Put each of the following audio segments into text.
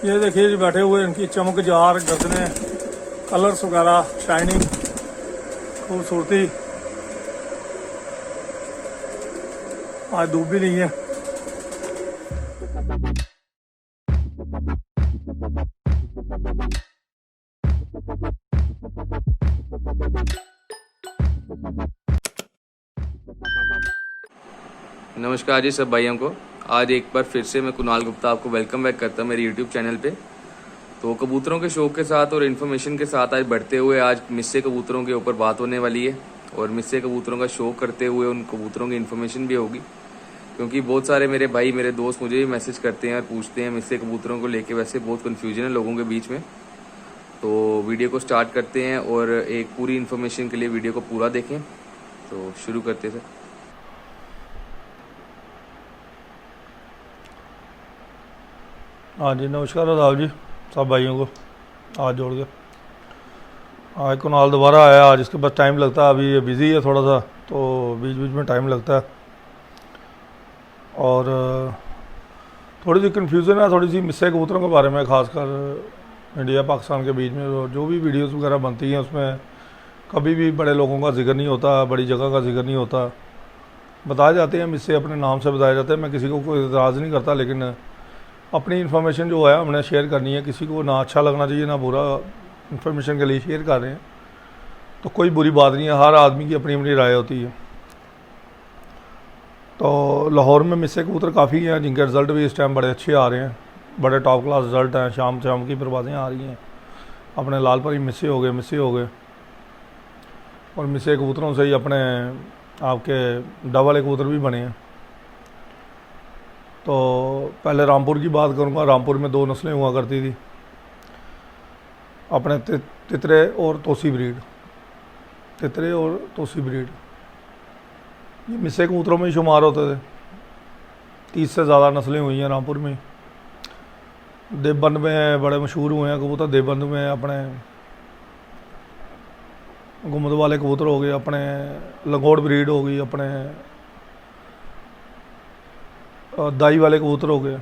ये देखिए जी बैठे हुए, इनकी चमकदार गर्दनें, कलर्स वगैरह, शाइनिंग, खूबसूरती। आज धूप भी नहीं है। नमस्कार जी सब भाइयों को। आज एक बार फिर से मैं कुणाल गुप्ता आपको वेलकम बैक करता हूँ मेरे यूट्यूब चैनल पे। तो कबूतरों के शौक के साथ और इन्फॉर्मेशन के साथ आज बढ़ते हुए आज मिस्से कबूतरों के ऊपर बात होने वाली है और मिस्से कबूतरों का शौक करते हुए उन कबूतरों की इन्फॉर्मेशन भी होगी, क्योंकि बहुत सारे मेरे भाई मेरे दोस्त मुझे भी मैसेज करते हैं और पूछते हैं मिस्से कबूतरों को लेके। वैसे बहुत कन्फ्यूजन है लोगों के बीच में। तो वीडियो को स्टार्ट करते हैं और एक पूरी इन्फॉर्मेशन के लिए वीडियो को पूरा देखें। तो शुरू करते हैं सर। हाँ जी, नमस्कार आदाब जी सब भाइयों को। आज जोड़ के आज कुणाल दोबारा आया। आज इसके पास टाइम लगता है, अभी ये बिज़ी है थोड़ा सा, तो बीच बीच में टाइम लगता है। और थोड़ी सी कन्फ्यूज़न है थोड़ी सी मिस्से कबूतरों के बारे में, ख़ासकर इंडिया पाकिस्तान के बीच में जो भी वीडियोस वगैरह बनती हैं उसमें कभी भी बड़े लोगों का जिक्र नहीं होता, बड़ी जगह का जिक्र नहीं होता। बताए जाते हैं मिस्से, अपने नाम से बताए जाते हैं। मैं किसी को कोई इतराज़ नहीं करता, लेकिन अपनी इन्फॉर्मेशन जो है हमने शेयर करनी है। किसी को ना अच्छा लगना चाहिए ना बुरा, इन्फॉर्मेशन के लिए शेयर कर रहे हैं तो कोई बुरी बात नहीं है। हर आदमी की अपनी अपनी राय होती है। तो लाहौर में मिस्से कबूतर काफ़ी हैं जिनके रिज़ल्ट भी इस टाइम बड़े अच्छे आ रहे हैं, बड़े टॉप क्लास रिज़ल्ट हैं। शाम शाम की परवाज़ें आ रही हैं। अपने लाल परी मिस्से हो गए और मिस्से कबूतरों से ही अपने आपके डब वाले कबूतर भी बने हैं। तो पहले रामपुर की बात करूँगा। रामपुर में 2 नस्लें हुआ करती थी, अपने तितरे और तोसी ब्रीड। तितरे और तोसी ब्रीड ये मिस्से कबूतरों में ही शुमार होते थे। 30 से ज़्यादा नस्लें हुई हैं रामपुर में। देवबंद में बड़े मशहूर हुए हैं कबूतर। देवबंद में अपने गुम्बद वाले कबूतर हो गए, अपने लंगोट ब्रीड हो गई, अपने दाई वाले कबूतर हो गए।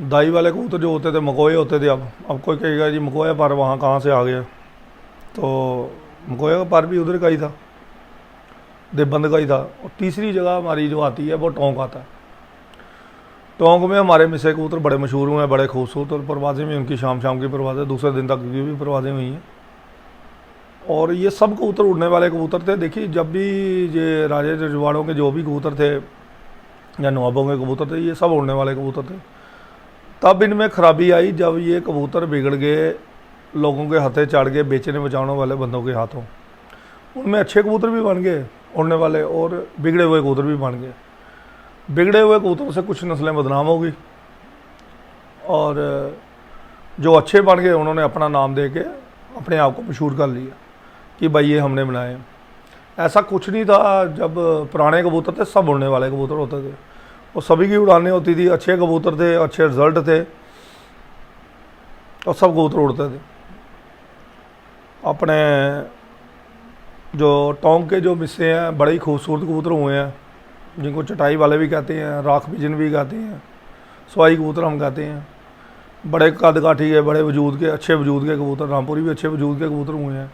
दाई वाले कबूतर जो होते थे मकोए होते थे। अब कोई कहेगा जी मकोया पर वहाँ कहाँ से आ गया, तो मकोया का पर भी उधर का ही था, देवबंद का ही था। और तीसरी जगह हमारी जो आती है वो टोंक आता है। टोंक में हमारे मिस्से कबूतर बड़े मशहूर हुए हैं, बड़े खूबसूरत, और परवाज़ें भी उनकी शाम शाम की परवाज़ें, दूसरे दिन तक की भी परवाज़ें हुई हैं। और ये सब कबूतर उड़ने वाले कबूतर थे। देखिए, जब भी ये राजे रजवाड़ों के जो भी कबूतर थे या नवाबों के कबूतर थे, ये सब उड़ने वाले कबूतर थे। तब इनमें खराबी आई जब ये कबूतर बिगड़ गए, लोगों के हाथे चढ़ गए, बेचने बचाने वाले बंदों के हाथों। उनमें अच्छे कबूतर भी बन गए उड़ने वाले और बिगड़े हुए कबूतर भी बन गए। बिगड़े हुए कबूतरों से कुछ नस्लें बदनाम हो गई और जो अच्छे बन गए उन्होंने अपना नाम दे के अपने आप को मशहूर कर लिया कि भाई ये हमने बनाए। ऐसा कुछ नहीं था। जब पुराने कबूतर थे सब उड़ने वाले कबूतर होते थे और सभी की उड़ानें होती थी। अच्छे कबूतर थे, अच्छे रिजल्ट थे और सब कबूतर उड़ते थे। अपने जो टोंक के जो मिस्से हैं बड़े ही खूबसूरत कबूतर हुए हैं, जिनको चटाई वाले भी कहते हैं, राख पिजन भी कहते हैं, सवाई कबूतर हम कहते हैं। बड़े कद काठी है, बड़े वजूद के, अच्छे वजूद के कबूतर। रामपुरी भी अच्छे वजूद के कबूतर हुए हैं।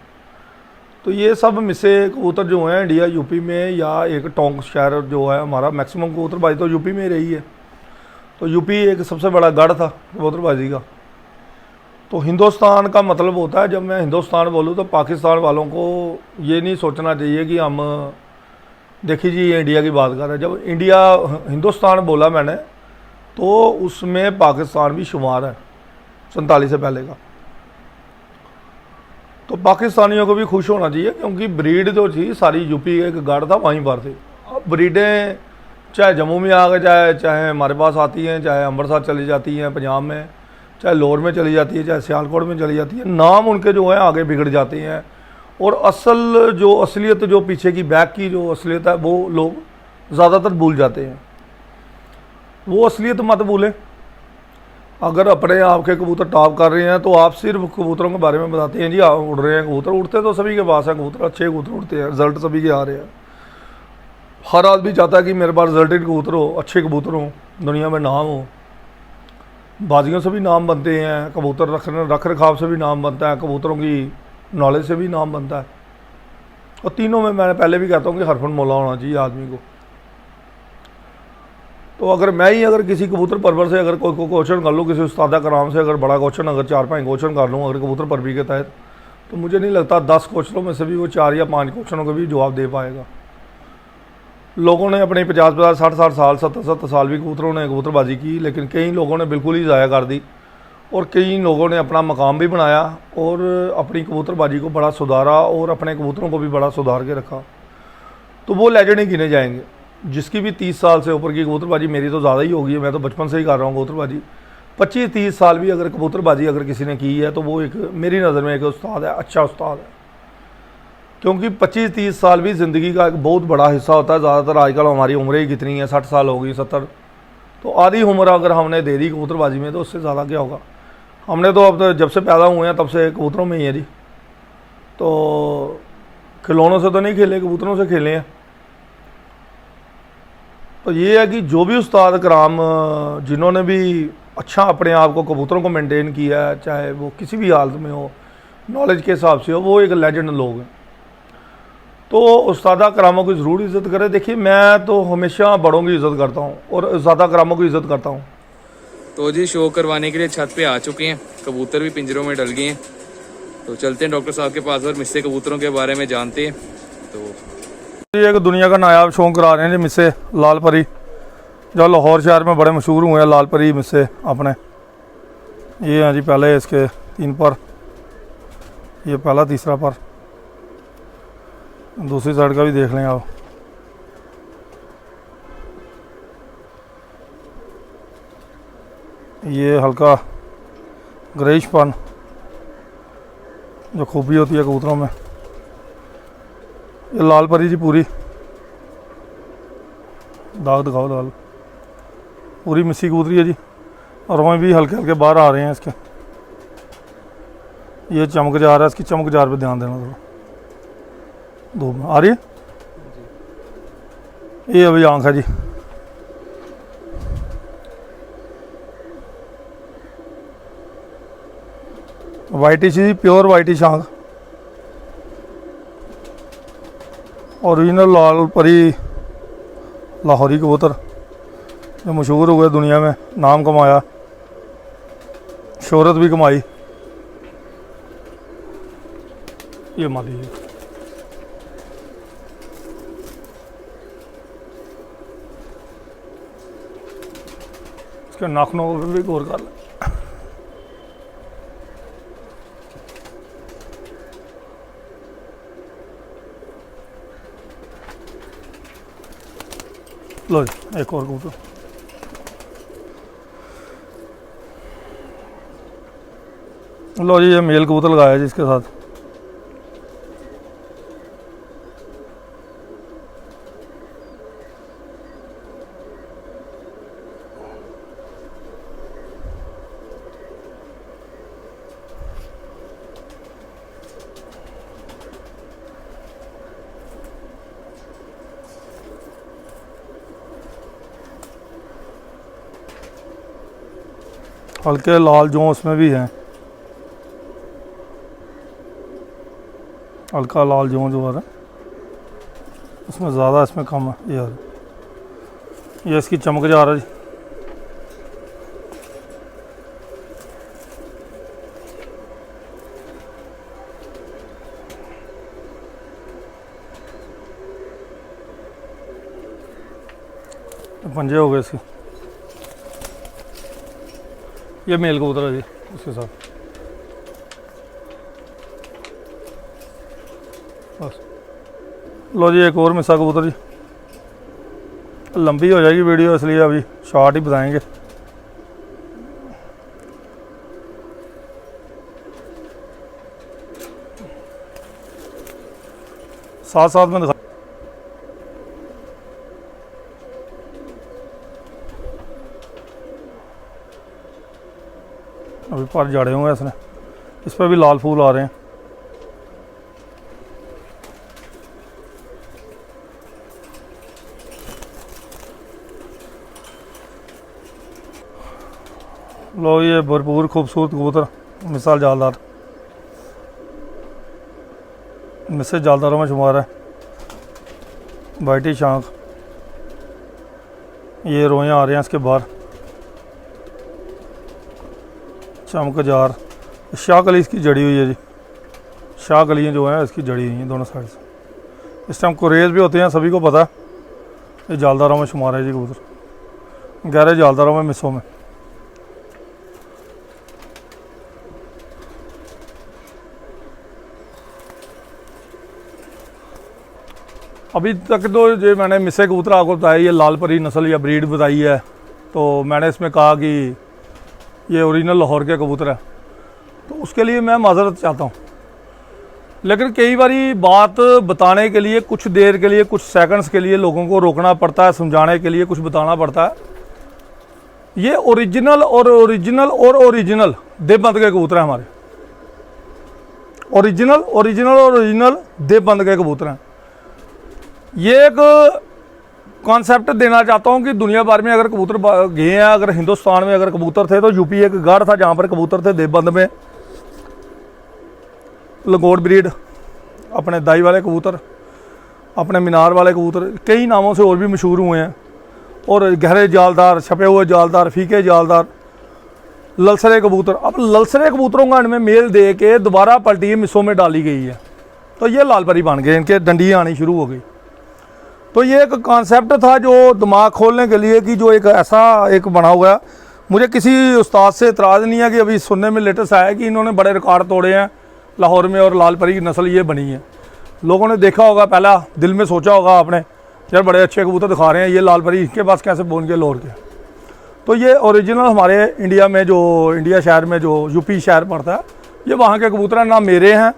तो ये सब मिस्से कबूतर जो हैं इंडिया यूपी में, या एक टोंक शहर जो है हमारा, मैक्सिमम कबूतरबाजी तो यूपी में ही रही है। तो यूपी एक सबसे बड़ा गढ़ था कबूतरबाजी का। तो हिंदुस्तान का मतलब होता है, जब मैं हिंदुस्तान बोलूँ तो पाकिस्तान वालों को ये नहीं सोचना चाहिए कि हम, देखिए जी ये इंडिया की बात कर रहे हैं। जब इंडिया हिंदुस्तान बोला मैंने तो उसमें पाकिस्तान भी शुमार है 47 से पहले का। तो पाकिस्तानियों को भी खुश होना चाहिए, क्योंकि ब्रीड जो थी सारी यूपी एक गढ़ था वहीं पर थी। अब ब्रीडें चाहे जम्मू में आ गए, चाहे हमारे पास आती हैं, चाहे अमृतसर चली जाती हैं पंजाब में, चाहे लाहौर में चली जाती है, चाहे सियालकोट में चली जाती है, नाम उनके जो है आगे बिगड़ जाते हैं। और असल जो असलियत, जो पीछे की बैक की जो असलियत है, वो लोग ज़्यादातर भूल जाते हैं। वो असलियत मत भूलें। अगर अपने आप के कबूतर टॉप कर रहे हैं तो आप सिर्फ कबूतरों के बारे में बताते हैं जी उड़ रहे हैं कबूतर। उड़ते तो सभी के पास हैं कबूतर, अच्छे कबूतर उड़ते हैं, रिजल्ट सभी के आ रहे हैं। हर आदमी चाहता है कि मेरे पास रिजल्टेड कबूतर हो, अच्छे कबूतर हो, दुनिया में नाम हो। बाजियों से भी नाम बनते हैं, कबूतर रख रखाव से भी नाम बनता है, कबूतरों की नॉलेज से भी नाम बनता है। और तीनों में मैं पहले भी कहता हूँ कि हरफन मौला होना चाहिए आदमी को। तो अगर किसी कबूतर परवर से अगर कोई क्वेश्चन कर लूँ, किसी उस्ताद कराम से अगर बड़ा क्वेश्चन अगर 4-5 क्वेश्चन कर लूँ अगर कबूतर परवी के तहत, तो मुझे नहीं लगता 10 क्वेश्चनों में से भी वो 4 या 5 क्वेश्चनों के भी जवाब दे पाएगा। लोगों ने अपने 50-50, 60-60 साल, 70-70 साल भी कबूतरों ने कबूतरबाजी की, लेकिन कई लोगों ने बिल्कुल ही ज़ाया कर दी और कई लोगों ने अपना मकाम भी बनाया और अपनी कबूतरबाजी को बड़ा सुधारा और अपने कबूतरों को भी बड़ा सुधार के रखा। तो वो लेजेंड ही गिने जाएंगे। जिसकी भी 30 साल से ऊपर की कबूतरबाजी, मेरी तो ज़्यादा ही होगी, मैं तो बचपन से ही कर रहा हूँ कबूतरबाजी, 25-30 साल भी अगर कबूतरबाजी अगर किसी ने की है तो वो एक मेरी नज़र में एक उस्ताद है, अच्छा उस्ताद है। क्योंकि 25-30 साल भी ज़िंदगी का एक बहुत बड़ा हिस्सा होता है। ज़्यादातर आजकल हमारी उम्रें ही कितनी है, 60 साल हो गई, 70, तो आधी उम्र अगर हमने दे दी कबूतरबाजी में तो उससे ज़्यादा क्या होगा। हमने तो अब तो जब से पैदा हुए हैं तब से कबूतरों में ही है जी। तो खिलौनों से तो नहीं खेले, कबूतरों से खेले हैं। तो ये है कि जो भी उस्ताद कराम जिन्होंने भी अच्छा अपने आप को कबूतरों को मेंटेन किया है, चाहे वो किसी भी हालत में हो, नॉलेज के हिसाब से हो, वो एक लेजेंड लोग हैं। तो उस्तादा करामों की ज़रूर इज़्ज़त करें। देखिए मैं तो हमेशा बड़ों की इज़्ज़त करता हूँ और उस्तादा करामों की इज़्ज़त करता हूँ। तो जी शो करवाने के लिए छत पे आ चुके हैं, कबूतर भी पिंजरों में डल गए हैं। तो चलते हैं डॉक्टर साहब के पास और मिस्से कबूतरों के बारे में जानते हैं। तो ये एक दुनिया का नायाब शौक करा रहे हैं जी मिस्से लाल परी, जो लाहौर शहर में बड़े मशहूर हुए हैं लाल परी मिस्से अपने। ये हैं जी पहले इसके 3 पर, ये पहला तीसरा पर, दूसरी साइड का भी देख लें आप। ये हल्का ग्रेइशपन जो खूबी होती है कबूतरों में। ये लाल परी जी पूरी, दाग दिखाओ लाल, पूरी मिस्सी कबूतरी है जी। और रोए भी हल्के हल्के बाहर आ रहे हैं इसके। ये चमक जा रहा है, इसकी चमक जार पे ध्यान देना थोड़ा, धूप में आ रही है। ये अभी आँख है जी। वाइटिश जी, प्योर वाइटिश आँख, ओरिजिनल लाल परी लाहौरी कबूतर जो मशहूर हुए दुनिया में, नाम कमाया, शोहरत भी कमाई। ये मादी है, इसके नाखूनों पर भी गौर कर लें। लो जी एक और कबूतर। लो जी ये मेल कबूतर लगाया जी इसके साथ। हल्के लाल जो उसमें भी हैं, हल्का लाल जो आ रहा है उसमें ज़्यादा, इसमें कम है। ये यार ये इसकी चमक जा रहा है जी। पंजे हो गए इसके। ये मेल कबूतर है जी उसके साथ। बस लो जी एक और मिस्सा कबूतर जी। लंबी हो जाएगी वीडियो इसलिए अभी शॉर्ट ही बताएंगे। साथ साथ में दिखा, अभी पर जाड़े हुए हैं इसने, इस पर भी लाल फूल आ रहे हैं। लो ये भरपूर खूबसूरत कबूतर मिसाल जालदार, मिसे जालदारों में शुमार है। वाइटी शांख, ये रोयां आ रहे हैं इसके बाहर। चमकजार, शाह कली इसकी जड़ी हुई है जी, शाह कलियाँ जो हैं इसकी जड़ी हुई हैं दोनों साइड से। इस टाइम कुरेज भी होते हैं, सभी को पता है। ये जालदारों में शुमार है जी कबूतर, गहरे जालदारों में, मिसों में। अभी तक तो जो मैंने मिसे कबूतर आपको बताया, ये लाल परी नस्ल या ब्रीड बताई है, तो मैंने इसमें कहा कि ये ओरिजिनल लाहौर के कबूतर है, तो उसके लिए मैं माजरत चाहता हूँ। लेकिन कई बारी बात बताने के लिए कुछ देर के लिए, कुछ सेकंड्स के लिए लोगों को रोकना पड़ता है, समझाने के लिए कुछ बताना पड़ता है। ये ओरिजिनल ओरिजिनल देवबंद के कबूतर हैं हमारे, ओरिजिनल देवबंद के कबूतर हैं। ये एक कॉन्सेप्ट देना चाहता हूँ कि दुनिया भर में अगर कबूतर गए हैं, अगर हिंदुस्तान में अगर कबूतर थे, तो यूपी एक गढ़ था जहाँ पर कबूतर थे देवबंद में। लंगोट ब्रीड, अपने दाई वाले कबूतर, अपने मीनार वाले कबूतर, कई नामों से और भी मशहूर हुए हैं। और गहरे जालदार, छपे हुए जालदार, फीके जालदार, ललसरे कबूतर। अब ललसरे कबूतरों का इनमें मेल दे के दोबारा पलटी मिसों में डाली गई है, तो ये लाल परी बन गए, इनके डंडियाँ आनी शुरू हो गई। तो ये एक कॉन्सेप्ट था जो दिमाग खोलने के लिए, कि जो एक ऐसा एक बना हुआ है। मुझे किसी उस्ताद से इतराज़ नहीं है कि अभी सुनने में लेटेस्ट आया कि इन्होंने बड़े रिकॉर्ड तोड़े हैं लाहौर में, और लाल परी की नस्ल ये बनी है। लोगों ने देखा होगा, पहला दिल में सोचा होगा आपने, यार बड़े अच्छे कबूतर दिखा रहे हैं, ये लाल परी इसके पास कैसे बोन के लाहौर के। तो ये ओरिजिनल हमारे इंडिया में, जो इंडिया शहर में जो यूपी शहर पड़ता है, ये वहाँ के कबूतर हैं। ना मेरे हैं,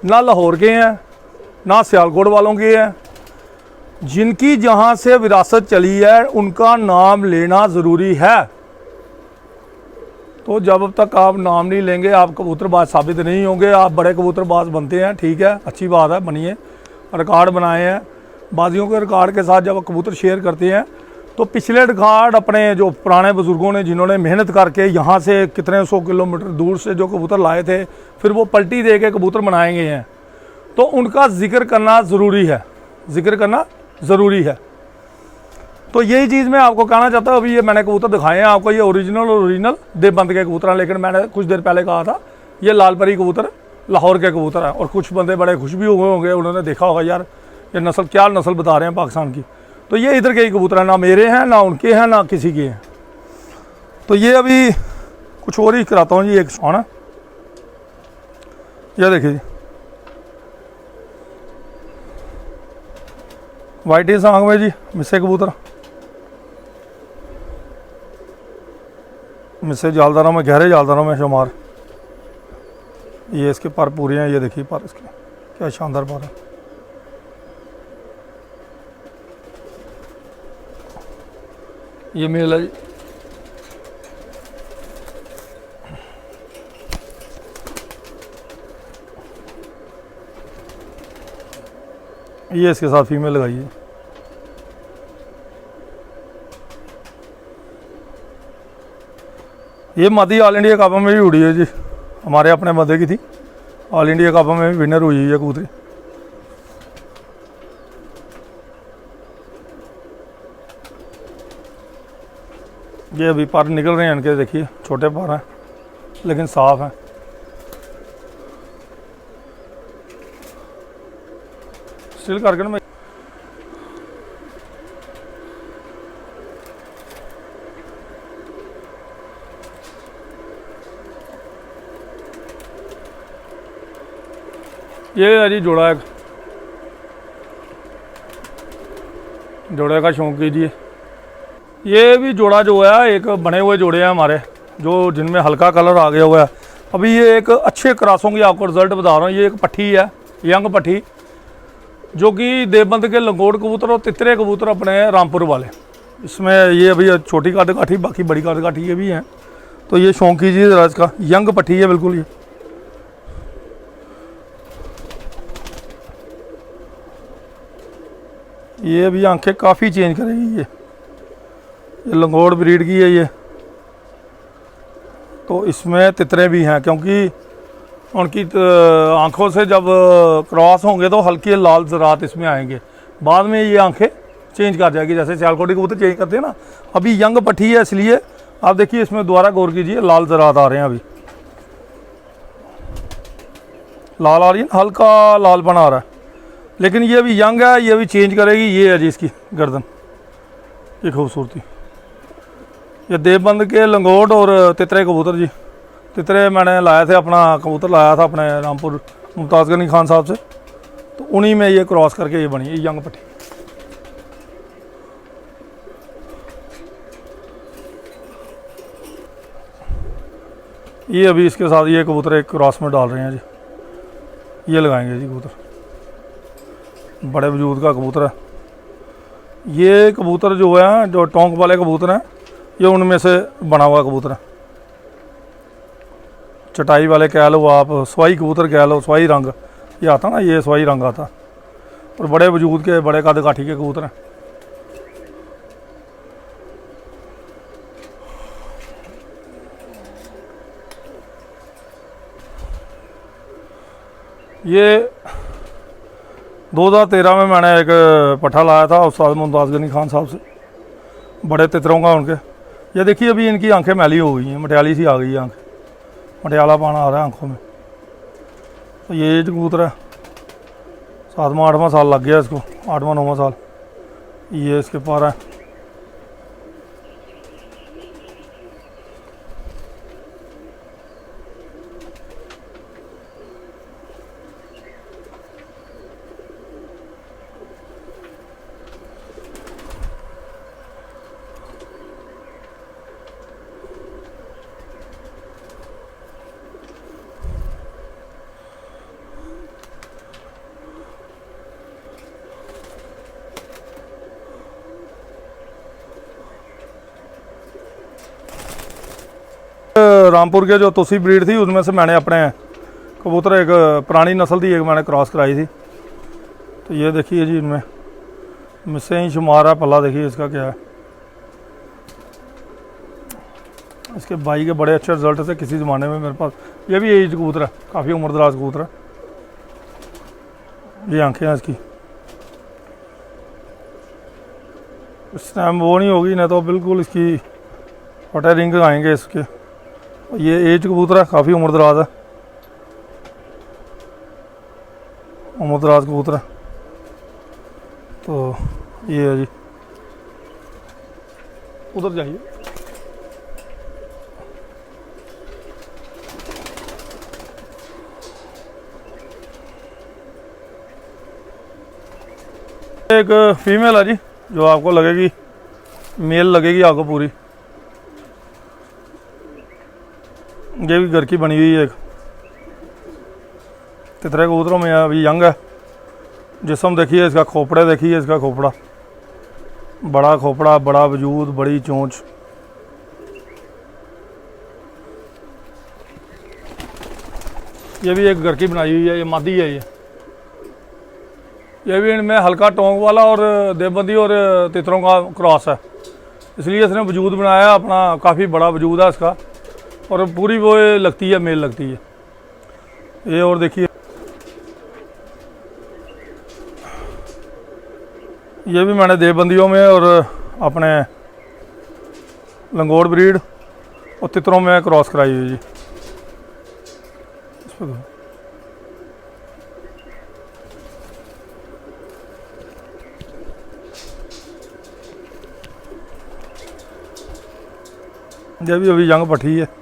ना लाहौर के हैं, ना सियालकोट वालों के हैं। जिनकी जहाँ से विरासत चली है उनका नाम लेना ज़रूरी है। तो जब तक आप नाम नहीं लेंगे आप कबूतरबाज साबित नहीं होंगे। आप बड़े कबूतरबाज बनते हैं, ठीक है, अच्छी बात है, बनिए, रिकॉर्ड बनाए हैं। बाजियों के रिकॉर्ड के साथ जब कबूतर शेयर करते हैं, तो पिछले रिकॉर्ड अपने जो पुराने बुज़ुर्गों ने, जिन्होंने मेहनत करके यहाँ से कितने 100 किलोमीटर दूर से जो कबूतर लाए थे, फिर वो पलटी दे के कबूतर बनाए गए हैं, तो उनका जिक्र करना ज़रूरी है, जिक्र करना ज़रूरी है। तो यही चीज़ मैं आपको कहना चाहता हूँ। अभी ये मैंने कबूतर दिखाए हैं आपको, ये ओरिजिनल देवबंद के कबूतर हैं। लेकिन मैंने कुछ देर पहले कहा था ये लाल परी कबूतर लाहौर के कबूतर हैं। और कुछ बंदे बड़े खुश भी हुए होंगे, उन्होंने देखा होगा यार ये नस्ल क्या नस्ल बता रहे हैं पाकिस्तान की। तो ये इधर के ही कबूतर हैं, ना मेरे हैं, ना उनके हैं, ना किसी के हैं। तो ये अभी कुछ और ही कराता हूँ जी। एक शौन है, यह देखिए जी, वाइट ही सांग में जी मिसे कबूतर, मिसे जालदारों में, गहरे जालदारों में शुमार। ये इसके पर पूरे हैं, ये देखिए पर इसके क्या शानदार पर है। ये मेल है जी। ये इसके साथ फीमेल लगाइए। ये मादी ऑल इंडिया कप में भी उड़ी है जी, हमारे अपने मदे की थी, ऑल इंडिया कप में भी विनर हुई है कबूतरी। ये अभी पर निकल रहे हैं इनके, देखिए छोटे पर हैं लेकिन साफ हैं। स्टिल करके ना ये है जी जोड़ा, एक जोड़े का शौक कीजिए। ये भी जोड़ा जो है, एक बने हुए जोड़े हैं हमारे, जो जिनमें हल्का कलर आ गया हुआ है। अभी ये एक अच्छे क्रॉसों की आपको रिजल्ट बता रहा हूँ। ये एक पट्ठी है, यंग पट्ठी, जो कि देवबंद के लंगोट कबूतर और तितरे कबूतर अपने रामपुर वाले। इसमें ये अभी छोटी काट काठी, बाकी बड़ी काट काठी ये भी हैं। तो ये शौक कीजिए ज़रा इसका, यंग पट्ठी है बिल्कुल। ये भी आंखें काफ़ी चेंज करेगी। ये लंगोट ब्रीड की है। ये तो इसमें तितरे भी हैं, क्योंकि उनकी आंखों से जब क्रॉस होंगे तो हल्के लाल ज़रात इसमें आएंगे। बाद में ये आंखें चेंज कर जाएगी, जैसे सियालकोटी कबूतर चेंज करते हैं ना। अभी यंग पट्टी है, इसलिए आप देखिए इसमें दोबारा गौर कीजिए, लाल ज़रात आ रहे हैं, अभी लाल आ रही है, हल्का लालपन आ रहा है। लेकिन ये अभी यंग है, ये अभी चेंज करेगी। ये है जी इसकी गर्दन की खूबसूरती। ये देवबंद के लंगोट और तितरे कबूतर जी। तितरे मैंने लाए थे, अपना कबूतर लाया था अपने रामपुर मुमताज़ गनी खान साहब से, तो उन्हीं में ये क्रॉस करके ये बनी, ये यंग पट्टी। ये अभी इसके साथ ये कबूतर एक क्रॉस में डाल रहे हैं जी, ये लगाएंगे जी कबूतर। बड़े वजूद का कबूतर है ये कबूतर, जो है जो टोंक वाले कबूतर हैं, ये उनमें से बना हुआ कबूतर है। चटाई वाले कह लो आप, स्वाई कबूतर कह लो, स्वाई रंग ये आता ना, ये स्वाई रंग आता। और बड़े वजूद के, बड़े कद काठी के कबूतर हैं। ये 2013 में मैंने एक पट्ठा लाया था उस्ताद मुमताज़ गनी खान साहब से, बड़े तितरों का उनके। ये देखिए अभी इनकी आंखें मैली हो गई हैं, मटियाली सी आ गई है आंखें, मटियाला पाना आ रहा है आंखों में। तो ये कबूतर है, 7वां 8वां साल लग गया इसको, 8वां 9वां साल ये इसके पार है। रामपुर के जो तुसी ब्रीड थी, उसमें से मैंने अपने कबूतर एक पुरानी नस्ल थी, एक मैंने क्रॉस कराई थी। तो ये देखिए जी, इनमें मिससे ही शुमार है। पल्ला देखिए इसका क्या है। इसके भाई के बड़े अच्छे रिजल्ट थे किसी ज़माने में मेरे पास। ये भी एज कबूतर है, काफ़ी उम्रदराज कबूतर है। ये आंखें हैं इसकी, इस टाइम वो नहीं होगी, नहीं तो बिल्कुल इसकी फटे रिंग आएंगे इसके। ये एज कबूतर है, काफ़ी उम्रदराज है, उम्रदराज कबूतर है। तो ये है जी, उधर जाइए। एक फीमेल है जी, जो आपको लगेगी मेल लगेगी आपको पूरी। ये भी घर की बनी हुई है एक। तितरे कबूतरों में अभी यंग है। जिस्म देखिए इसका, खोपड़े देखिए इसका, खोपड़ा बड़ा, खोपड़ा बड़ा, वजूद बड़ी, चोंच। ये भी एक घर की बनाई हुई है, ये मादी है। ये भी इनमें हल्का टोंक वाला और देवबंदी और तितरों का क्रॉस है, इसलिए इसने वजूद बनाया अपना। काफ़ी बड़ा वजूद है इसका, और पूरी वो लगती है, मेल लगती है ये। और देखिए ये भी मैंने देवबंदियों में और अपने लंगोट ब्रीड और तितरों में क्रॉस कराई हुई जी। ये भी अभी यंग पट्टी है।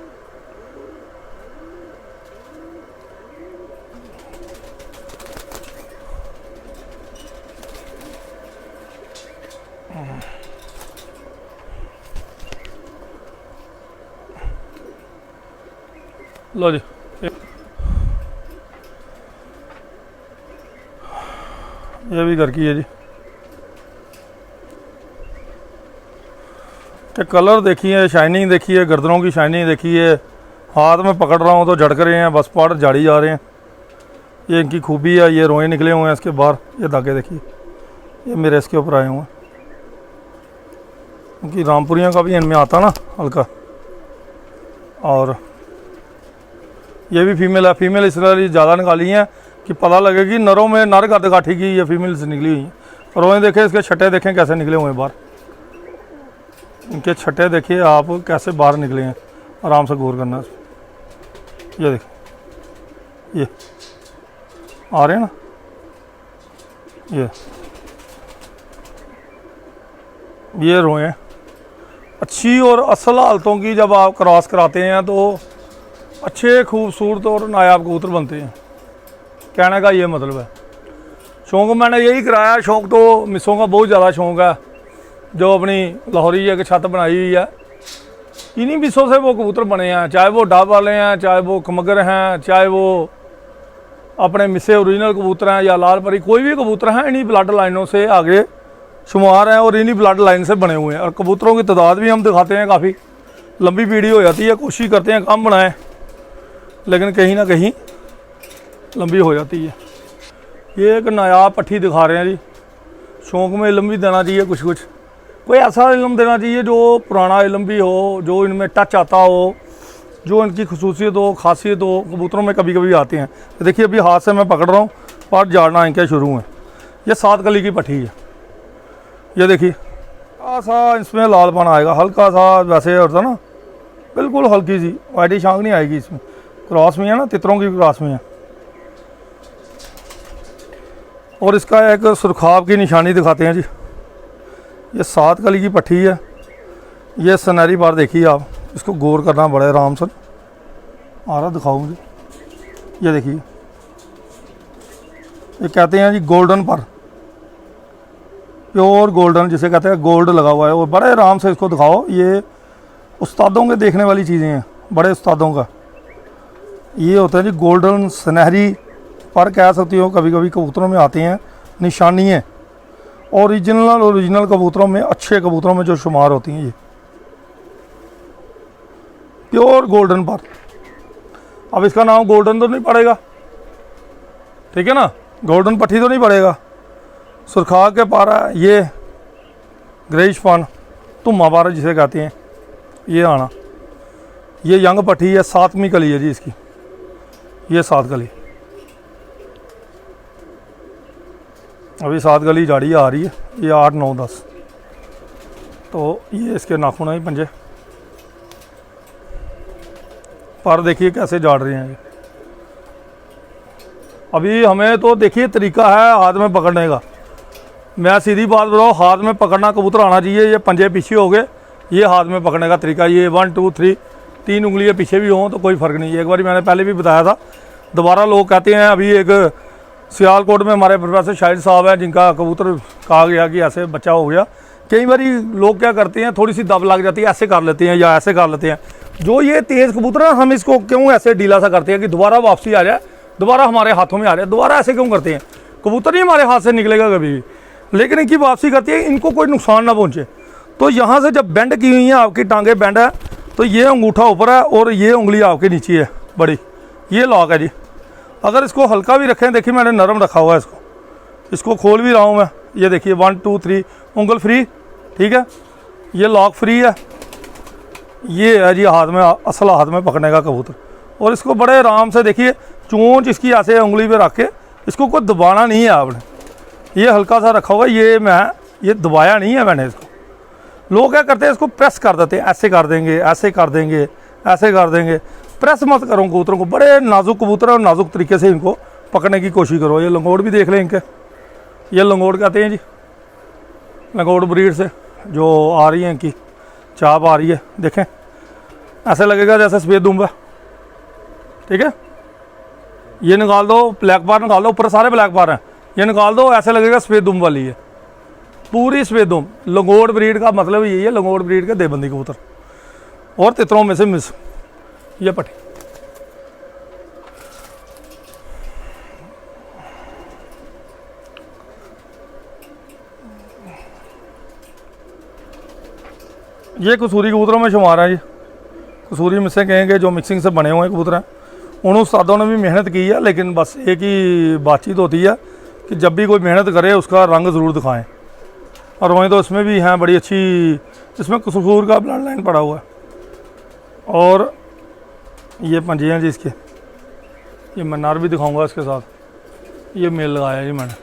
लो जी, ये भी घर की है जी। कि कलर देखिए, शाइनिंग देखिए, गर्दनों की शाइनिंग देखिए, हाथ में पकड़ रहा हूँ तो झड़क रहे हैं, बस पार्ट झाड़ी जा रहे हैं। ये इनकी खूबी है। ये रोए निकले हुए हैं इसके बाहर, ये धागे देखिए, ये मेरे इसके ऊपर आए हुए हैं, क्योंकि रामपुरियों का भी इनमें आता ना हल्का। और ये भी फीमेल है। फीमेल इसलिए ज़्यादा निकाली हैं कि पता लगे कि नरों में नर का दिखाठी की ये फीमेल से निकली हुई हैं। रोएँ देखें, इसके छट्टे देखें कैसे निकले हुए हैं बाहर, इनके छट्टे देखिए आप कैसे बाहर निकले हैं। आराम से गौर करना। ये देखिए, ये आ रहे हैं ना, ये रोएँ अच्छी और असल हालतों की जब आप क्रॉस कराते हैं तो अच्छे खूबसूरत और नायाब कबूतर बनते हैं। कहने का ये मतलब है। शौक़ मैंने यही कराया। शौक़ तो मिसों का बहुत ज़्यादा शौक़ है, जो अपनी लाहौरी एक छत बनाई हुई है, इन्हीं मिसों से वो कबूतर बने हैं। चाहे वो डाब वाले हैं, चाहे वो खमगर हैं, चाहे वो अपने मिसे ओरिजिनल कबूतर हैं या लाल परी, कोई भी कबूतर हैं, इन्हीं ब्लड लाइनों से आगे शुमार हैं और इन्हीं ब्लड लाइन से बने हुए हैं। और कबूतरों की तादाद भी हम दिखाते हैं, काफ़ी लंबी वीडियो हो जाती है, कोशिश करते हैं कम बनाएं, लेकिन कहीं ना कहीं लंबी हो जाती है। ये एक नायाब पट्ठी दिखा रहे हैं जी। शौक़ में इल्म भी देना चाहिए, कुछ कुछ कोई ऐसा इल्म देना चाहिए जो पुराना इल्म भी हो, जो इनमें टच आता हो, जो इनकी खसूसियत हो, खासियत हो। कबूतरों में कभी कभी आते हैं। देखिए अभी हाथ से मैं पकड़ रहा हूँ, पर झाड़ना इनके शुरू हैं। ये 7 कली की पट्ठी है। ये देखिए सा इसमें लालपन आएगा, हल्का सा वैसे होता ना, बिल्कुल हल्की सी वाइटी शांख नहीं आएगी इसमें। क्रॉस में है ना, तितरों की क्रॉस में है। और इसका एक सुरखाब की निशानी दिखाते हैं जी। ये 7 कली की पट्ठी है। ये सुनहरी बार देखिए आप, इसको गौर करना बड़े आराम से। आ रहा दिखाऊंगी, ये देखिए, ये कहते हैं जी गोल्डन पर, प्योर गोल्डन जिसे कहते हैं, गोल्ड लगा हुआ है। और बड़े आराम से इसको दिखाओ। ये उस्तादों के देखने वाली चीज़ें हैं, बड़े उस्तादों का ये होता है जी। गोल्डन सुनहरी पर कह सकती हो, कभी कभी कबूतरों में आते हैं निशानियाँ। ओरिजिनल कबूतरों में, अच्छे कबूतरों में जो शुमार होती हैं, ये प्योर गोल्डन पर। अब इसका नाम गोल्डन तो नहीं पड़ेगा, ठीक है ना, गोल्डन पट्टी तो नहीं पड़ेगा। सुरखा के पारा ये ग्रेइश पान, तुम्मा पारा जिसे कहते हैं, ये आना। ये यंग पट्टी है, 7वीं कली है जी इसकी। ये 7 कली, अभी 7 कली जाड़ी आ रही है। ये 8, 9, 10, तो ये इसके नाखून है पंजे पर। देखिए कैसे झाड़ रहे हैं ये। अभी हमें तो देखिए तरीका है हाथ में पकड़ने का। मैं सीधी बात बताऊँ, हाथ में पकड़ना कबूतर आना चाहिए। ये पंजे पीछे हो गए, ये हाथ में पकड़ने का तरीका। ये 1, 2, 3 3 उंगलियाँ पीछे भी हों तो कोई फ़र्क नहीं है। एक बार मैंने पहले भी बताया था, दोबारा लोग कहते हैं। अभी एक सियालकोट में हमारे प्रोफेसर शाहिद साहब हैं, जिनका कबूतर कहा गया कि ऐसे बच्चा हो गया। कई बार लोग क्या करते हैं, थोड़ी सी दब लग जाती है, ऐसे कर लेते हैं या ऐसे कर लेते हैं। जो ये तेज़ कबूतर है, हम इसको क्यों ऐसे ढीला सा करते हैं कि दोबारा वापसी आ जाए, दोबारा हमारे हाथों में आ जाए। दोबारा ऐसे क्यों करते हैं? कबूतर नहीं हमारे हाथ से निकलेगा कभी भी, लेकिन इनकी वापसी करती है, इनको कोई नुकसान ना पहुँचे। तो यहाँ से जब बेंड की हुई है, आपकी टांगे बेंड है, तो ये अंगूठा ऊपर है और ये उंगली आपके नीचे है बड़ी। ये लॉक है जी। अगर इसको हल्का भी रखें, देखिए मैंने नरम रखा हुआ है इसको खोल भी रहा हूँ मैं। ये देखिए 1, 2, 3 उंगल फ्री, ठीक है। ये लॉक फ्री है। ये है जी हाथ में, असल हाथ में पकड़ने का कबूतर। और इसको बड़े आराम से देखिए, चोंच इसकी ऐसे उंगली पे रख के, इसको कोई दबाना नहीं है आपने। ये हल्का सा रखा हुआ, ये दबाया नहीं है मैंने इसको। लोग क्या करते हैं, इसको प्रेस कर देते हैं, ऐसे कर देंगे, ऐसे कर देंगे, ऐसे कर देंगे। प्रेस मत करो कबूतरों को। बड़े नाजुक कबूतर और नाजुक तरीके से इनको पकड़ने की कोशिश करो। ये लंगोट भी देख लें इनके, ये लंगोट कहते हैं जी, लंगोट ब्रीड से जो आ रही है, इनकी चाप आ रही है। देखें ऐसे लगेगा जैसे सफ़ेद दुम्ब है, ठीक है। ये निकाल दो, ब्लैक बार निकाल दो, ऊपर सारे ब्लैक बार हैं, ये निकाल दो, ऐसे लगेगा सफ़ेद दुम्ब वाली है, पूरी सफ़ेद दुम्ब। लंगोट ब्रीड का मतलब यही है, लंगोट ब्रीड के देबंदी कबूतर। और तितरों में से मिस ये पट्टी। ये कसूरी कबूतरों में शुमार है जी। कसूरी मिसें कहेंगे, जो मिक्सिंग से बने हुए कबूतर हैं। उन उस्तादों ने भी मेहनत की है, लेकिन बस एक ही बातचीत होती है कि जब भी कोई मेहनत करे उसका रंग ज़रूर दिखाएं। और वहीं तो इसमें भी हैं बड़ी अच्छी, इसमें कसूर का ब्लड लाइन पड़ा हुआ है। और ये पंजे हैं जी इसके, ये मैं नर भी दिखाऊंगा इसके साथ। ये मेल लगाया जी मैंने।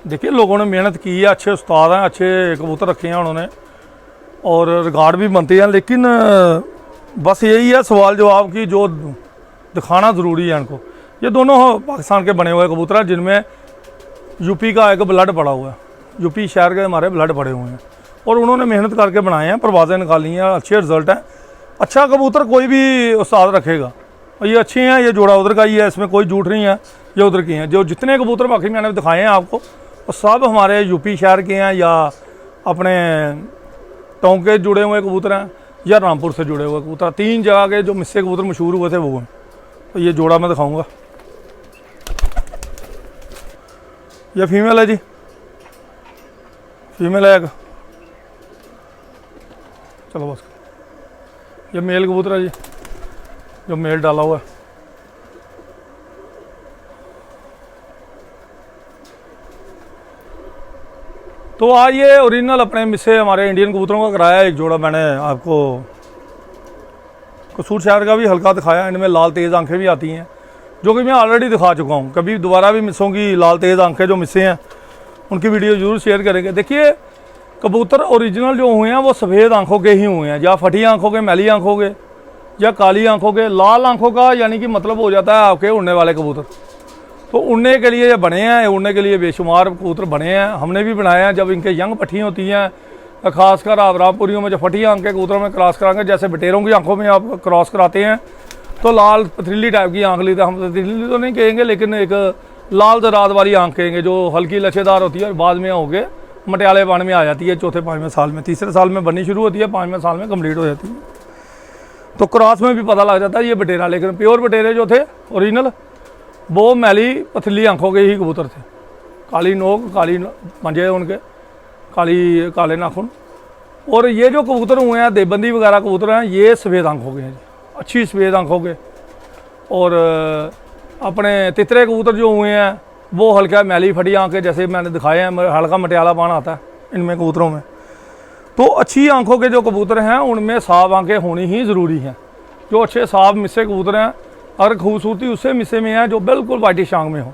देखिए लोगों ने मेहनत की है, अच्छे उस्ताद हैं, अच्छे कबूतर रखे हैं उन्होंने और रिकॉर्ड भी बनते हैं। लेकिन बस यही है सवाल जवाब की जो दिखाना ज़रूरी है इनको। ये दोनों पाकिस्तान के बने हुए कबूतर हैं जिनमें यूपी का एक ब्लड पड़ा हुआ है, यूपी शहर के हमारे ब्लड पड़े हुए हैं और उन्होंने मेहनत करके बनाए हैं, परवाज़ें निकाली हैं, अच्छे रिज़ल्ट हैं। अच्छा कबूतर कोई भी उस्ताद रखेगा और ये अच्छे हैं। ये जोड़ा उधर का ही है, इसमें कोई झूठ नहीं है, ये उधर की हैं। जो जितने कबूतर बाकी मैंने दिखाए हैं आपको वो सब हमारे यूपी शहर के हैं या अपने टोंक के जुड़े हुए कबूतर हैं या रामपुर से जुड़े हुए कबूतर। 3 जगह के जो मिस्से कबूतर मशहूर हुए थे वो हैं। तो ये जोड़ा मैं दिखाऊंगा। ये फीमेल है जी, फीमेल है एक। चलो बस। ये मेल कबूतर है जी जो मेल डाला हुआ है। तो आज ये ओरिजिनल अपने मिस्से हमारे इंडियन कबूतरों का कराया। एक जोड़ा मैंने आपको कसूर शहर का भी हल्का दिखाया। इनमें लाल तेज़ आंखें भी आती हैं जो कि मैं ऑलरेडी दिखा चुका हूँ। कभी दोबारा भी मिस्सों की लाल तेज़ आंखें जो मिस्से हैं उनकी वीडियो ज़रूर शेयर करेंगे। देखिए कबूतर ओरिजिनल जो हुए हैं वो सफ़ेद आंखों के ही हुए हैं, या फटी आंखों के, मैली आंखों के या काली आंखों के। लाल आंखों का यानी कि मतलब हो जाता है आपके उड़ने वाले कबूतर। तो उड़ने के लिए ये बने हैं, उड़ने के लिए बेशुमार कबूतर बने हैं। हमने भी बनाए हैं। जब इनके यंग पट्टी होती हैं, ख़ासकर आप रामपुरियों में जो फटी आंख के कबूतरों में क्रॉस कराएंगे, जैसे बटेरों की आंखों में आप क्रॉस कराते हैं तो लाल पथरीली टाइप की आंख लेते हैं। हम पथरीली तो नहीं कहेंगे लेकिन एक लाल दराज वाली आंख कहेंगे जो हल्की लच्छेदार होती है और बाद में होके मटियाले पानी में आ जाती है चौथे 5वें साल में। तीसरे साल में बननी शुरू होती है, 5वें साल में कंप्लीट हो जाती है। तो क्रॉस में भी पता लग जाता है ये बटेरा। लेकिन प्योर बटेरे जो थे ओरिजिनल वो मैली पथरीली आंखों के ही कबूतर थे। काली नोक, काली पंजे उनके, काले नाखून। और ये जो कबूतर हुए हैं देवबंदी वगैरह कबूतर हैं ये सफ़ेद आंखों के हैं जी, अच्छी सफ़ेद आंखों के। और अपने तितरे कबूतर जो हुए हैं वो हल्का मैली फटी आंखें जैसे मैंने दिखाए हैं, हल्का मटियाला पान आता है इनमें कबूतरों में। तो अच्छी आंखों के जो कबूतर हैं उनमें साफ आंखें होनी ही ज़रूरी हैं। जो अच्छे साफ मिस्से कबूतर हैं और खूबसूरती उससे मिस्से में है जो बिल्कुल वाइटिश आंख में हो।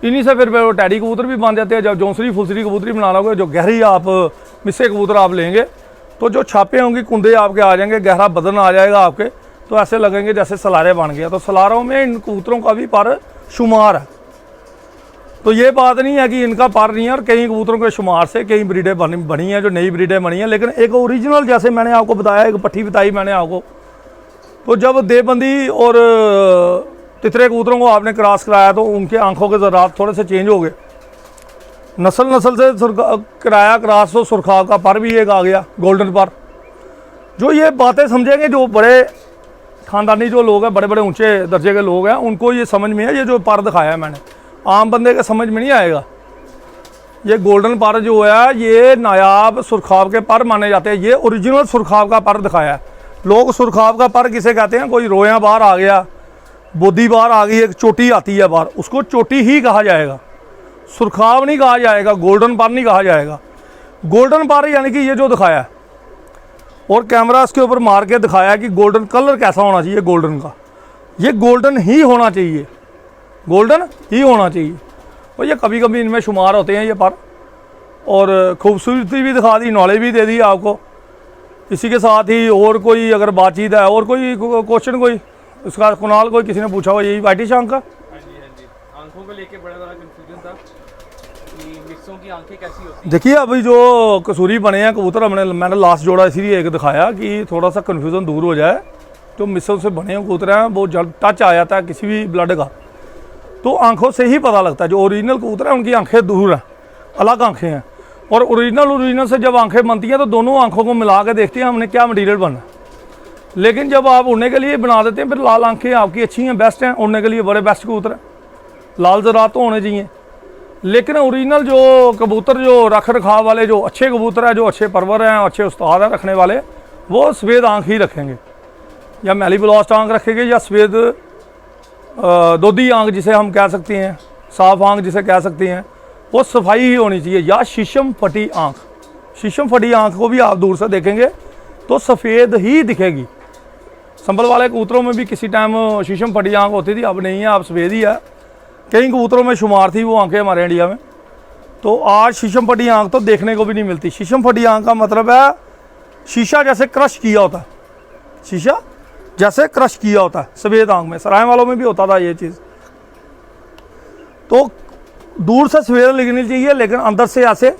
इन्हीं से फिर वो टैडी कबूतर भी बन जाते हैं। जब जौंसरी फुलसरी कबूतरी बना लोगे, जो गहरी आप मिस्से कबूतर आप लेंगे तो जो छापे होंगी कुंदे आपके आ जाएंगे, गहरा बदन आ जाएगा आपके, तो ऐसे लगेंगे जैसे सलारे बन गया। तो सलारों में इन कबूतरों का भी पर शुमार है। तो ये बात नहीं है कि इनका पर नहीं है। और कई कबूतरों के शुमार से कई ब्रीडें बनी हैं, जो नई ब्रीडें बनी हैं। लेकिन एक ओरिजिनल जैसे मैंने आपको बताया, एक पट्टी बताई मैंने आपको, तो जब देवबंदी और तितरे कबूतरों को आपने क्रॉस कराया तो उनके आंखों के ज़रात थोड़े से चेंज हो गए। नस्ल से कराया क्रॉस तो सुरखाव का पर भी एक आ गया, गोल्डन पर। जो ये बातें समझेंगे जो बड़े ख़ानदानी जो लोग हैं, बड़े बड़े ऊंचे दर्जे के लोग हैं, उनको ये समझ में है। ये जो पर दिखाया है मैंने, आम बंदे के समझ में नहीं आएगा। ये गोल्डन पर जो है ये नायाब सुरखाव के पर माने जाते हैं। ये ओरिजिनल सुरखाव का पर दिखाया है। लोग सुरखाव का पर किसे कहते हैं? कोई रोया बाहर आ गया, बोदी बाहर आ गई, एक चोटी आती है बाहर, उसको चोटी ही कहा जाएगा, सुरखाव नहीं कहा जाएगा, गोल्डन पर नहीं कहा जाएगा। गोल्डन पर यानी कि ये जो दिखाया है और कैमरा इसके ऊपर मार के दिखाया कि गोल्डन कलर कैसा होना चाहिए गोल्डन का, ये गोल्डन ही होना चाहिए, गोल्डन ही होना चाहिए। और ये कभी कभी इनमें शुमार होते हैं ये पर। और खूबसूरती भी दिखा दी, नॉलेज भी दे दी आपको। इसी के साथ ही और कोई अगर बातचीत है और कोई क्वेश्चन कोई इसका कुणाल कोई किसी ने पूछा हुआ यही वाइटिश आंख का। हाँ जी आंखों को लेके बड़ा ज़्यादा कंफ्यूजन था कि मिक्सों की आंखें कैसी होती हैं। देखिए अभी जो कसूरी बने हैं कबूतर मैंने लास्ट जोड़ा इसीलिए एक दिखाया कि थोड़ा सा कन्फ्यूज़न दूर हो जाए। जो मिक्सों से बने हुए कबूतर हैं वो जब टच आ जाता है किसी भी ब्लड का तो आंखों से ही पता लगता है। जो ओरिजिनल कबूतर हैं उनकी आंखें दूर हैं, अलग आंखें हैं। और ओरिजिनल से जब आंखें बनती हैं तो दोनों आंखों को मिला के देखते हैं हमने क्या मटीरियल बनना। लेकिन जब आप उड़ने के लिए बना देते हैं फिर लाल आंखें आपकी अच्छी हैं, बेस्ट हैं, उड़ने के लिए बड़े बेस्ट कबूतर हैं, लाल ज़रात तो होने चाहिए। लेकिन ओरिजिनल जो कबूतर जो रख रखाव वाले जो अच्छे कबूतर हैं, जो अच्छे परवर हैं, अच्छे उस्ताद हैं रखने वाले, वो सफ़ेद आंख ही रखेंगे, या मैली ब्लास्ट आंख रखेंगे, या सफ़ेद दोधी आंख जिसे हम कह सकते हैं, साफ आंख जिसे कह सकते हैं, वो सफाई ही होनी चाहिए, या शीशम फटी आंख। शीशम फटी आंख को भी आप दूर से देखेंगे तो सफ़ेद ही दिखेगी, संभल वाले कबूतरों में भी किसी टाइम शीशम फटी आँख होती थी, अब नहीं है, अब सफ़ेद ही है। कई कबूतरों में शुमार थी वो आँखें हमारे इंडिया में। तो आज शीशम फटी आँख तो देखने को भी नहीं मिलती। शीशम फटी आँख का मतलब है शीशा जैसे क्रश किया होता है, शीशा जैसे क्रश किया होता है सफ़ेद आँख में। सराय वालों में भी होता था ये चीज़। तो दूर से सफ़ेद लगनी चाहिए, लेकिन अंदर से ऐसे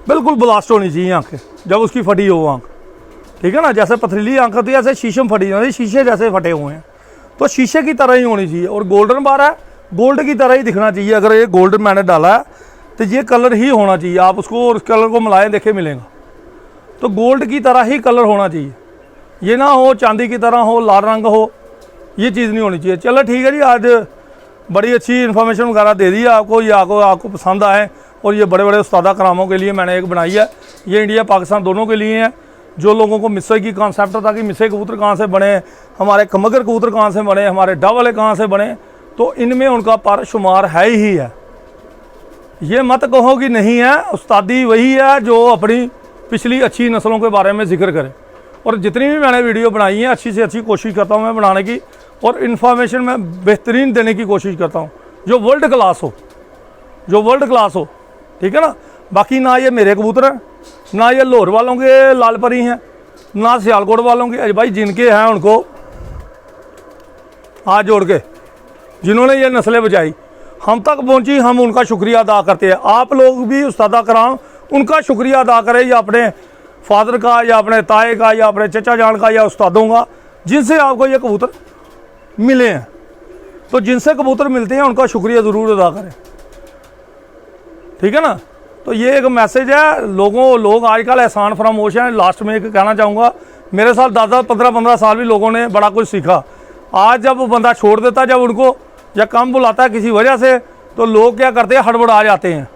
बिल्कुल ब्लास्ट होनी चाहिए आँखें जब उसकी फटी हो आँख, ठीक है ना। जैसे पथरीली आँख होती है ऐसे शीशम फटी होती, शीशे जैसे फटे हुए हैं, तो शीशे की तरह ही होनी चाहिए। और गोल्डन बार है, गोल्ड की तरह ही दिखना चाहिए। अगर ये गोल्ड मैंने डाला है तो ये कलर ही होना चाहिए। आप उसको और उस कलर को मिलाएं, देखे मिलेगा, तो गोल्ड की तरह ही कलर होना चाहिए। ये ना हो चांदी की तरह हो, लाल रंग हो, ये चीज़ नहीं होनी चाहिए। चलो ठीक है जी, आज बड़ी अच्छी इन्फॉर्मेशन वगैरह दे दी है आपको। ये आपको पसंद आए, और ये बड़े बड़े उस्तादा करामों के लिए मैंने एक बनाई है। ये इंडिया पाकिस्तान दोनों के लिए है। जो लोगों को मिस्से की कॉन्सेप्ट था कि मिस्से कबूतर कहाँ से बने, हमारे कमगर कबूतर कहाँ से बने, हमारे डब वाले कहाँ से बने, तो इनमें उनका पर शुमार है ही है। ये मत कहो कि नहीं है। उस्तादी वही है जो अपनी पिछली अच्छी नस्लों के बारे में जिक्र करे। और जितनी भी मैंने वीडियो बनाई है अच्छी से अच्छी कोशिश करता हूँ मैं बनाने की, और इन्फॉर्मेशन मैं बेहतरीन देने की कोशिश करता हूँ जो वर्ल्ड क्लास हो, जो वर्ल्ड क्लास हो, ठीक है ना। बाकी ना ये मेरे कबूतर हैं, ना ये लाहौर वालों के लाल परी हैं, ना सियालकोट वालों के। भाई जिनके हैं उनको हाथ जोड़ के, जिन्होंने ये नस्लें बचाई, हम तक पहुंची, हम उनका शुक्रिया अदा करते हैं। आप लोग भी उस्तादा कराम उनका शुक्रिया अदा करें, या अपने फादर का, या अपने ताए का, या अपने चचा जान का, या उस्तादों का जिनसे आपको ये कबूतर मिले हैं। तो जिनसे कबूतर मिलते हैं उनका शुक्रिया ज़रूर अदा करें, ठीक है ना। तो ये एक मैसेज है लोग आजकल एहसान फरामोश हैं। लास्ट में एक कहना चाहूँगा, मेरे साथ 10-10, 15-15 साल भी लोगों ने बड़ा कुछ सीखा। आज जब वो बंदा छोड़ देता, जब उनको या कम बुलाता है किसी वजह से, तो लोग क्या करते हैं, हड़बड़ा जाते हैं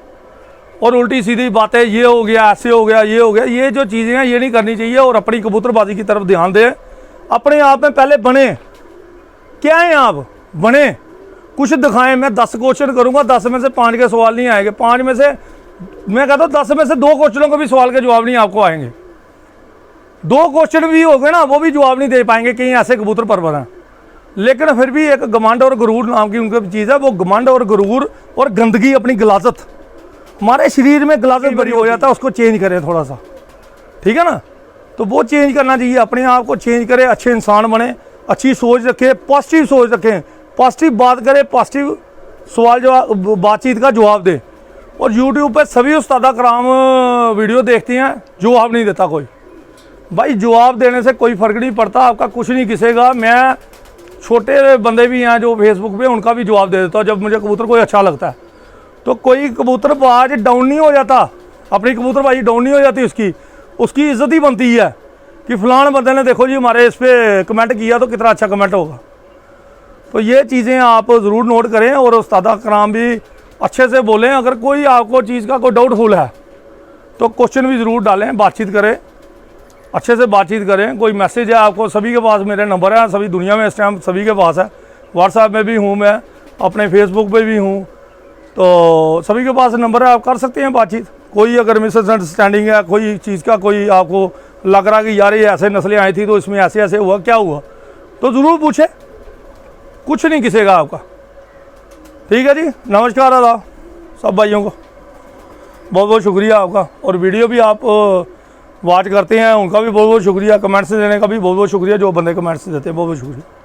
और उल्टी सीधी बातें, ये हो गया, ऐसे हो गया, ये हो गया। ये जो चीज़ें हैं ये नहीं करनी चाहिए। और अपनी कबूतरबाजी की तरफ ध्यान दें। अपने आप में पहले बने, क्या है आप बने, कुछ दिखाएं। मैं 10 क्वेश्चन करूँगा, 10 में से 5 के सवाल नहीं आएंगे। 5 में से मैं कहता हूँ 10 में से 2 क्वेश्चनों के भी सवाल के जवाब नहीं आपको आएंगे। 2 क्वेश्चन भी हो गए ना, वो भी जवाब नहीं दे पाएंगे। कहीं ऐसे कबूतर परवर हैं, लेकिन फिर भी एक घमंड और गुरूर नाम की उनकी चीज़ है। वो घमंड और गुरूर और गंदगी, अपनी गलाजत, हमारे शरीर में गलाजत भरी हो जाता है, उसको चेंज करें थोड़ा सा, ठीक है ना। तो वो चेंज करना चाहिए, अपने आप को चेंज करें, अच्छे इंसान बने, अच्छी सोच रखें, पॉजिटिव सोच रखें, पॉजिटिव बात करें, पॉजिटिव सवाल जवाब बातचीत का जवाब दें। और यूट्यूब पे सभी उस्तादा कराम वीडियो देखते हैं, जवाब नहीं देता कोई। भाई जवाब देने से कोई फ़र्क नहीं पड़ता, आपका कुछ नहीं घिसेगा। मैं छोटे बंदे भी हैं जो फेसबुक पे, उनका भी जवाब दे देता हूँ जब मुझे कबूतर कोई अच्छा लगता है। तो कोई कबूतरबाज डाउन नहीं हो जाता, अपनी कबूतरबाजी डाउन नहीं हो जाती, उसकी इज्जत ही बनती है कि फ़लान बंदे ने देखो जी हमारे इस पर कमेंट किया तो कितना अच्छा कमेंट होगा। तो ये चीज़ें आप ज़रूर नोट करें, और उस्तादा कराम भी अच्छे से बोलें। अगर कोई आपको चीज़ का कोई डाउटफुल है तो क्वेश्चन भी ज़रूर डालें, बातचीत करें, अच्छे से बातचीत करें। कोई मैसेज है आपको, सभी के पास मेरे नंबर है, सभी दुनिया में इस टाइम सभी के पास है। व्हाट्सएप में भी हूँ मैं, अपने फेसबुक पे भी हूँ, तो सभी के पास नंबर है, आप कर सकते हैं बातचीत। कोई अगर मिसअंडरस्टैंडिंग है, कोई चीज़ का कोई आपको लग रहा कि यार ये ऐसे नस्लें आई थी तो इसमें ऐसे ऐसे हुआ, क्या हुआ, तो ज़रूर पूछे, कुछ नहीं किसेगा आपका। ठीक है जी, नमस्कार आदाब सब भाइयों को, बहुत बहुत शुक्रिया आपका। और वीडियो भी आप वॉच करते हैं, उनका भी बहुत बहुत शुक्रिया। कमेंट्स देने का भी बहुत बहुत शुक्रिया, जो बंदे कमेंट्स देते हैं, बहुत बहुत शुक्रिया।